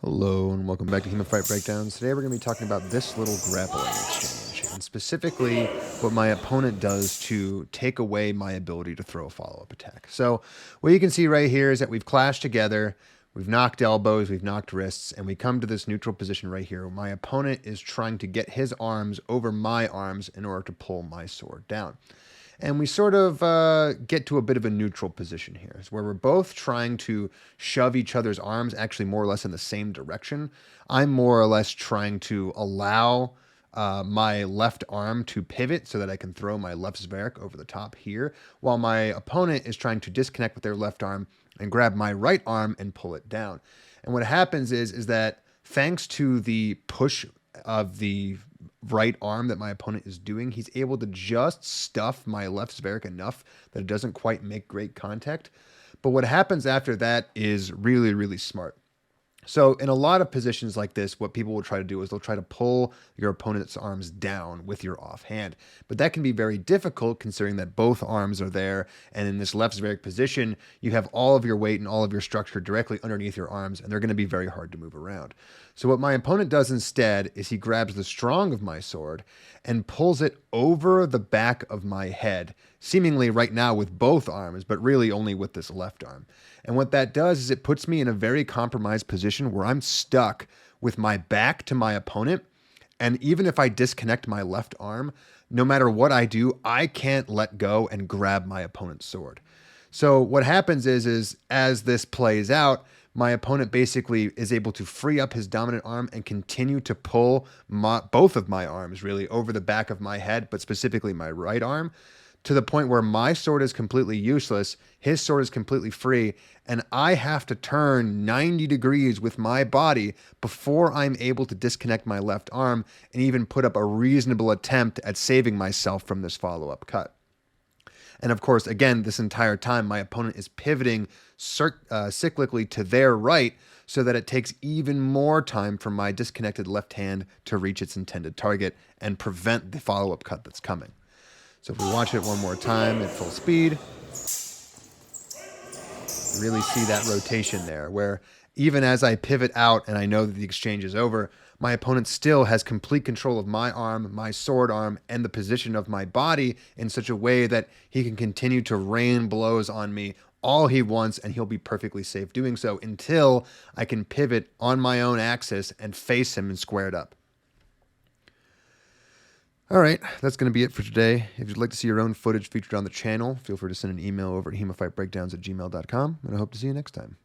Hello and welcome back to HEMA Fight Breakdowns. Today we're going to be talking about this little grappling exchange, and specifically what my opponent does to take away my ability to throw a follow-up attack. So what you can see right here is that we've clashed together, we've knocked elbows, we've knocked wrists, and we come to this neutral position right here where my opponent is trying to get his arms over my arms in order to pull my sword down. And we sort of get to a bit of a neutral position here, it's where we're both trying to shove each other's arms actually more or less in the same direction. I'm more or less trying to allow my left arm to pivot so that I can throw my left Zwerch over the top here, while my opponent is trying to disconnect with their left arm and grab my right arm and pull it down. And what happens is that thanks to the push of the right arm that my opponent is doing, he's able to just stuff my left Zwerch enough that it doesn't quite make great contact. But what happens after that is really, really smart. So in a lot of positions like this, what people will try to do is they'll try to pull your opponent's arms down with your offhand. But that can be very difficult considering that both arms are there. And in this left Zwerch position, you have all of your weight and all of your structure directly underneath your arms, and they're going to be very hard to move around. So what my opponent does instead is he grabs the strong of my sword and pulls it over the back of my head, seemingly right now with both arms, but really only with this left arm. And what that does is it puts me in a very compromised position where I'm stuck with my back to my opponent. And even if I disconnect my left arm, no matter what I do, I can't let go and grab my opponent's sword. So what happens is as this plays out, my opponent basically is able to free up his dominant arm and continue to pull both of my arms really over the back of my head, but specifically my right arm, to the point where my sword is completely useless, his sword is completely free, and I have to turn 90 degrees with my body before I'm able to disconnect my left arm and even put up a reasonable attempt at saving myself from this follow-up cut. And of course, again, this entire time, my opponent is pivoting cyclically to their right so that it takes even more time for my disconnected left hand to reach its intended target and prevent the follow-up cut that's coming. So if we watch it one more time at full speed, you really see that rotation there, where even as I pivot out and I know that the exchange is over, my opponent still has complete control of my arm, my sword arm, and the position of my body in such a way that he can continue to rain blows on me all he wants, and he'll be perfectly safe doing so until I can pivot on my own axis and face him and square it up. All right, that's going to be it for today. If you'd like to see your own footage featured on the channel, feel free to send an email over to HEMAFightBreakdowns@gmail.com, and I hope to see you next time.